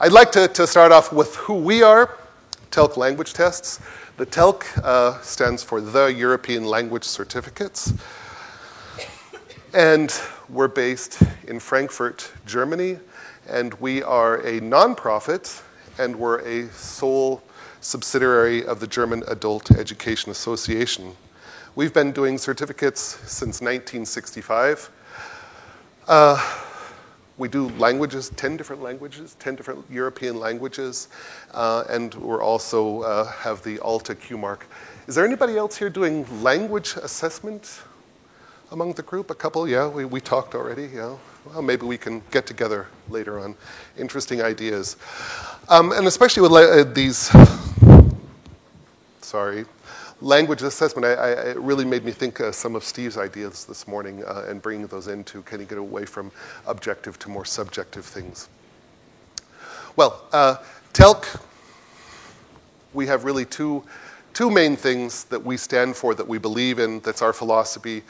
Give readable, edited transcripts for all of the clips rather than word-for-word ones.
I'd like to start off with who we are, TELC Language Tests. The TELC stands for the European Language Certificates. And we're based in Frankfurt, Germany. And we are a nonprofit, and we're a sole subsidiary of the German Adult Education Association. We've been doing certificates since 1965. We do languages, 10 different European languages, and we're also have the ALTA Q mark. Is there anybody else here doing language assessment among the group? A couple, yeah, we talked already, yeah. Well, maybe we can get together later on. Interesting ideas. And especially with these, language assessment, it really made me think some of Steve's ideas this morning and bringing those in to kind of get away from objective to more subjective things. Well, TELC, we have really two main things that we stand for, that we believe in, that's our philosophy,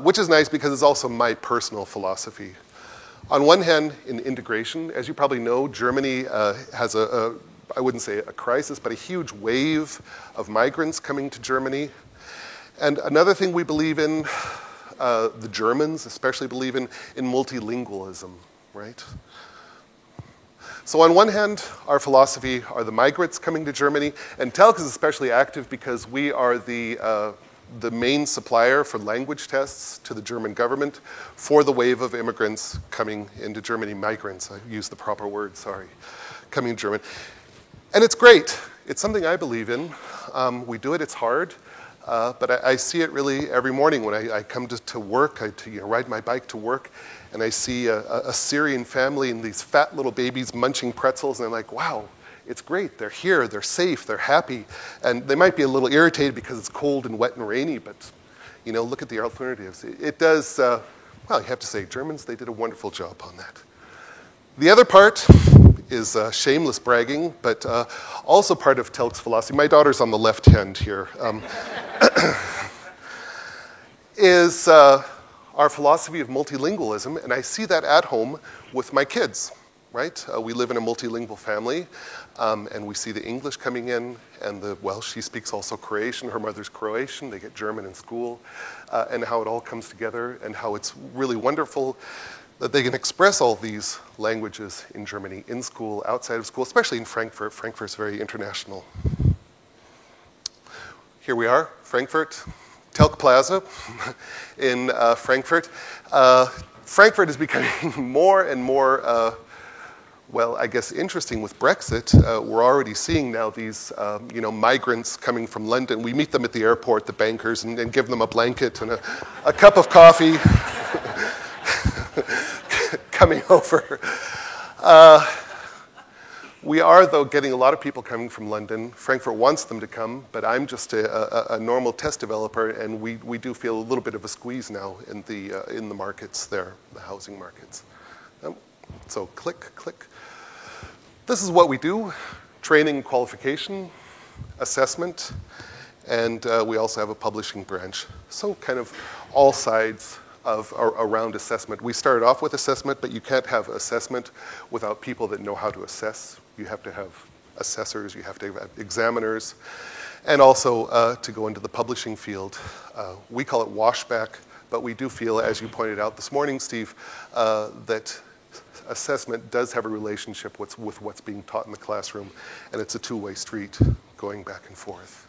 which is nice because it's also my personal philosophy. On one hand, in integration, as you probably know, Germany has I wouldn't say a crisis, but a huge wave of migrants coming to Germany. And another thing we believe in, the Germans especially believe in multilingualism, right? So on one hand, our philosophy are the migrants coming to Germany, and TELC is especially active because we are the main supplier for language tests to the German government for the wave of immigrants coming into Germany, migrants, I used the proper word, sorry, coming to Germany. And it's great. It's something I believe in. We do it, it's hard, but I see it really every morning when I come to work, I ride my bike to work, and I see a Syrian family and these fat little babies munching pretzels, and I'm like, wow, it's great. They're here, they're safe, they're happy, and they might be a little irritated because it's cold and wet and rainy, but look at the alternatives. It does, well, you have to say, Germans, they did a wonderful job on that. The other part is shameless bragging, but also part of TELC's philosophy. My daughter's on the left hand here. Is our philosophy of multilingualism, and I see that at home with my kids, right? We live in a multilingual family, and we see the English coming in, and she speaks also Croatian, her mother's Croatian, they get German in school, and how it all comes together, and how it's really wonderful that they can express all these languages in Germany, in school, outside of school, especially in Frankfurt. Frankfurt's very international. Here we are, Frankfurt, TELC Plaza in Frankfurt. Frankfurt is becoming more and more, interesting with Brexit. We're already seeing now these, migrants coming from London. We meet them at the airport, the bankers, and give them a blanket and a cup of coffee. Coming over. We are, though, getting a lot of people coming from London. Frankfurt wants them to come, but I'm just a normal test developer, and we do feel a little bit of a squeeze now in the markets there, the housing markets. So click. This is what we do: training, qualification, assessment, and we also have a publishing branch. So kind of all sides around assessment. We started off with assessment, but you can't have assessment without people that know how to assess. You have to have assessors, you have to have examiners, and also to go into the publishing field. We call it washback, but we do feel, as you pointed out this morning, Steve, that assessment does have a relationship with what's being taught in the classroom, and it's a two-way street going back and forth.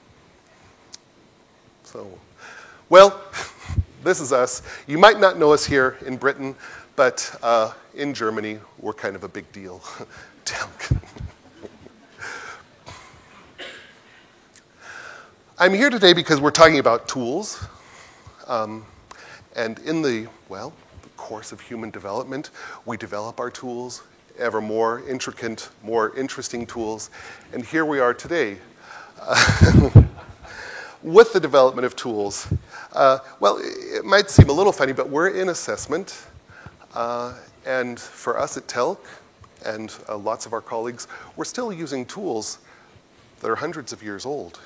So, well, this is us. You might not know us here in Britain, but in Germany, we're kind of a big deal. TELC. I'm here today because we're talking about tools. And in the course of human development, we develop our tools, ever more intricate, more interesting tools. And here we are today. With the development of tools. It might seem a little funny, but we're in assessment. And for us at TELC, and lots of our colleagues, we're still using tools that are hundreds of years old.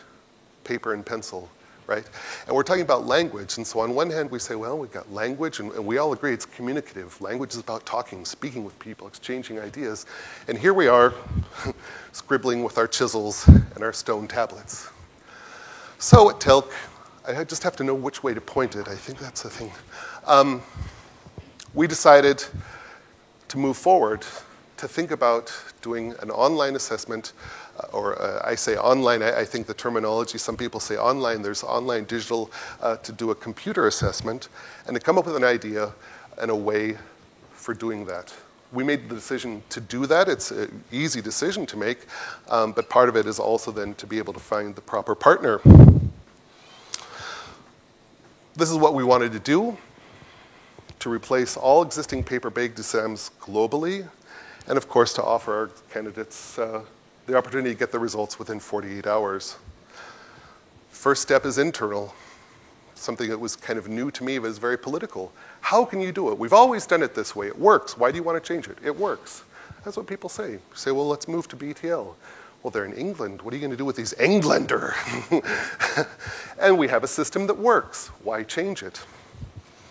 Paper and pencil. right? And we're talking about language, and so on one hand we say, well, we've got language, and we all agree it's communicative. Language is about talking, speaking with people, exchanging ideas. And here we are, scribbling with our chisels and our stone tablets. So at TELC, I just have to know which way to point it. I think that's the thing. We decided to move forward, to think about doing an online assessment, I say online, I think the terminology, some people say online, there's online digital, to do a computer assessment, and to come up with an idea and a way for doing that. We made the decision to do that. It's an easy decision to make, but part of it is also then to be able to find the proper partner. This is what we wanted to do, to replace all existing paper-based exams globally, and of course to offer our candidates the opportunity to get the results within 48 hours. First step is internal, something that was kind of new to me, but is very political. How can you do it? We've always done it this way. It works. Why do you want to change it? It works. That's what people say. You say, well, let's move to BTL. Well, they're in England. What are you going to do with these Englander? And we have a system that works. Why change it?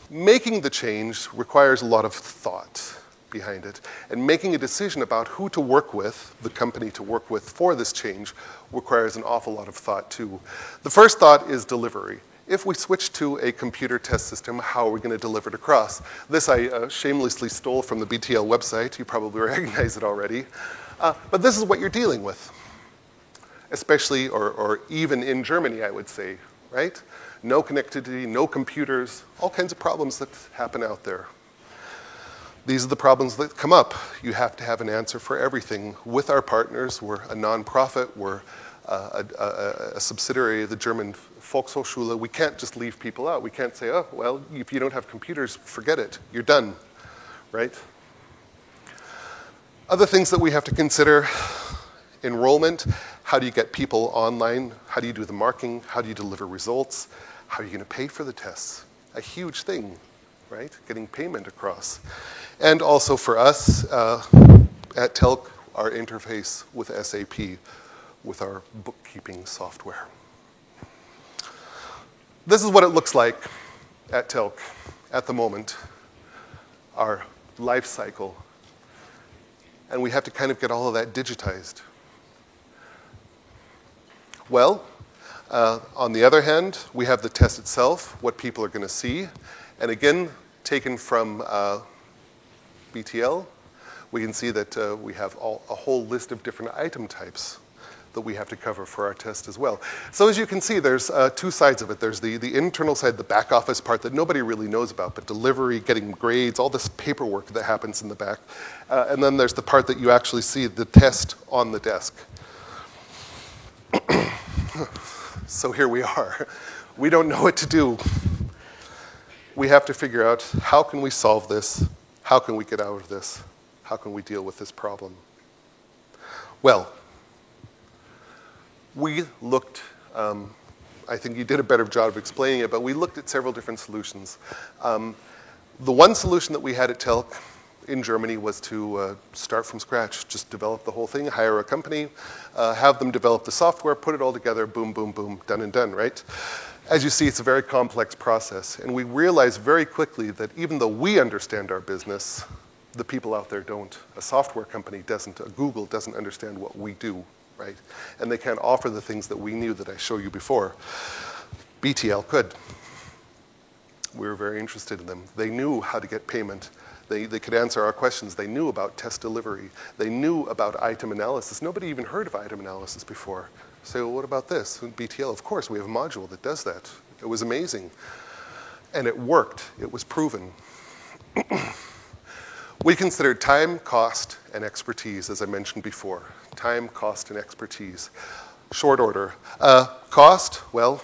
Making the change requires a lot of thought behind it. And making a decision about who to work with, the company to work with for this change, requires an awful lot of thought too. The first thought is delivery. If we switch to a computer test system, how are we going to deliver it across? This I shamelessly stole from the BTL website. You probably recognize it already. But this is what you're dealing with, especially or even in Germany, I would say, right? No connectivity, no computers, all kinds of problems that happen out there. These are the problems that come up. You have to have an answer for everything. With our partners, we're a nonprofit, we're a subsidiary of the German Volkshochschule. We can't just leave people out. We can't say, oh, well, if you don't have computers, forget it. You're done, right? Other things that we have to consider, enrollment. How do you get people online? How do you do the marking? How do you deliver results? How are you going to pay for the tests? A huge thing, right? Getting payment across. And also for us at TELC, our interface with SAP, with our bookkeeping software. This is what it looks like at TELC at the moment, our life cycle. And we have to kind of get all of that digitized. Well, on the other hand, we have the test itself, what people are going to see. And again, taken from BTL, we can see that we have a whole list of different item types that we have to cover for our test as well. So as you can see, there's two sides of it. There's the internal side, the back office part that nobody really knows about, but delivery, getting grades, all this paperwork that happens in the back. And then there's the part that you actually see, the test on the desk. So here we are. We don't know what to do. We have to figure out, how can we solve this? How can we get out of this? How can we deal with this problem? Well, we looked, I think you did a better job of explaining it, but we looked at several different solutions. The one solution that we had at TELC in Germany was to start from scratch, just develop the whole thing, hire a company, have them develop the software, put it all together, boom, boom, boom, done and done, right? As you see, it's a very complex process, and we realized very quickly that even though we understand our business, the people out there don't. A software company doesn't, a Google doesn't understand what we do, right? And they can't offer the things that we knew that I showed you before. BTL could. We were very interested in them. They knew how to get payment. They could answer our questions. They knew about test delivery. They knew about item analysis. Nobody even heard of item analysis before. So what about this? BTL, of course, we have a module that does that. It was amazing. And it worked. It was proven. We considered time, cost, and expertise, as I mentioned before. Time, cost, and expertise. Short order. Cost, well,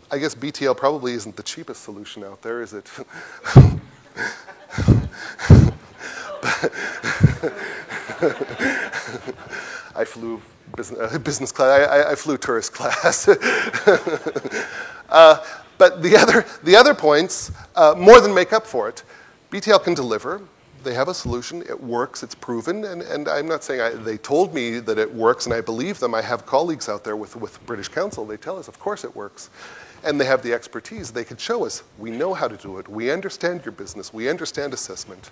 I guess BTL probably isn't the cheapest solution out there, is it? I flew business class. I flew tourist class. But the other points more than make up for it. BTL can deliver. They have a solution. It works. It's proven. And I'm not saying they told me that it works, and I believe them. I have colleagues out there with British Council. They tell us, of course, it works. and they have the expertise. They could show us, we know how to do it. We understand your business. We understand assessment.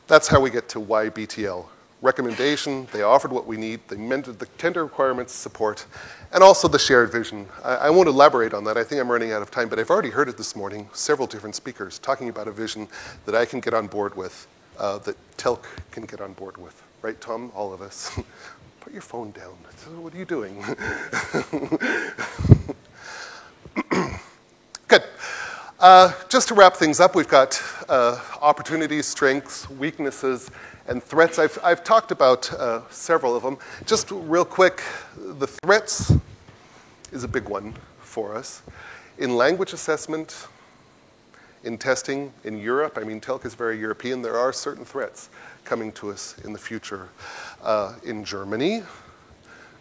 That's how we get to YBTL. Recommendation, they offered what we need, they amended the tender requirements, support, and also the shared vision. I won't elaborate on that. I think I'm running out of time, but I've already heard it this morning, several different speakers talking about a vision that I can get on board with, that TELC can get on board with. Right, Tom? All of us. Put your phone down. What are you doing? Good. Just to wrap things up, we've got opportunities, strengths, weaknesses, and threats. I've talked about several of them. Just real quick, the threats is a big one for us. In language assessment, in testing, in Europe, I mean, TELC is very European, there are certain threats coming to us in the future. In Germany,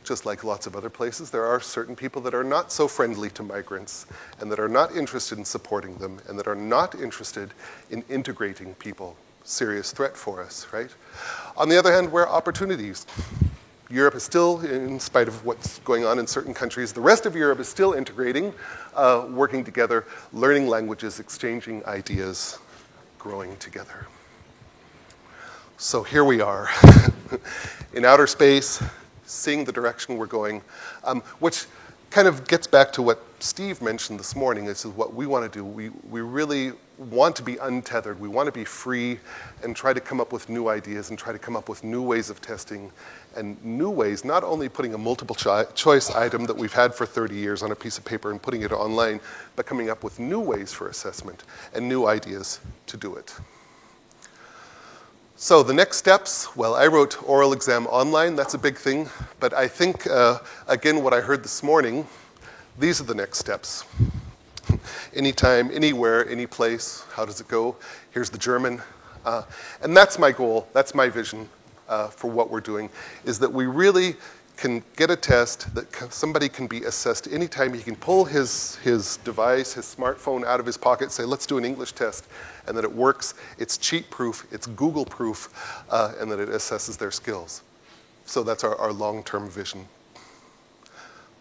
just like lots of other places, there are certain people that are not so friendly to migrants and that are not interested in supporting them and that are not interested in integrating people. Serious threat for us, right? On the other hand, where opportunities. Europe is still, in spite of what's going on in certain countries, the rest of Europe is still integrating, working together, learning languages, exchanging ideas, growing together. So here we are in outer space, seeing the direction we're going, which kind of gets back to what Steve mentioned this morning. This is what we want to do. We really want to be untethered. We want to be free and try to come up with new ideas and try to come up with new ways of testing and new ways, not only putting a multiple choice item that we've had for 30 years on a piece of paper and putting it online, but coming up with new ways for assessment and new ideas to do it. So the next steps, well, I wrote oral exam online. That's a big thing. But I think, again, what I heard this morning, these are the next steps. Anytime, anywhere, any place, how does it go? Here's the German. And that's my goal, that's my vision for what we're doing, is that we really can get a test that somebody can be assessed anytime. He can pull his device, his smartphone out of his pocket, say, let's do an English test, and that it works, it's cheat-proof, it's Google-proof, and that it assesses their skills. So that's our long-term vision.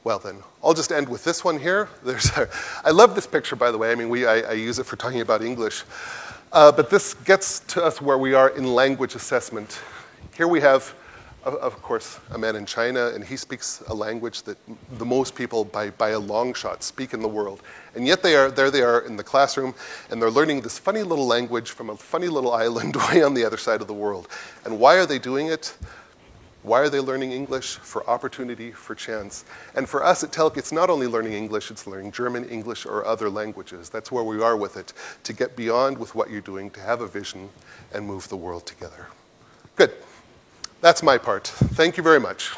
Well then, I'll just end with this one here. I love this picture, by the way. I mean, I use it for talking about English. But this gets to us where we are in language assessment. Here we have, of course, a man in China, and he speaks a language that the most people, by a long shot, speak in the world. And yet there they are in the classroom, and they're learning this funny little language from a funny little island way on the other side of the world. And why are they doing it? Why are they learning English? For opportunity, for chance. And for us at TELC, it's not only learning English, it's learning German, English, or other languages. That's where we are with it, to get beyond with what you're doing, to have a vision, and move the world together. Good. That's my part. Thank you very much.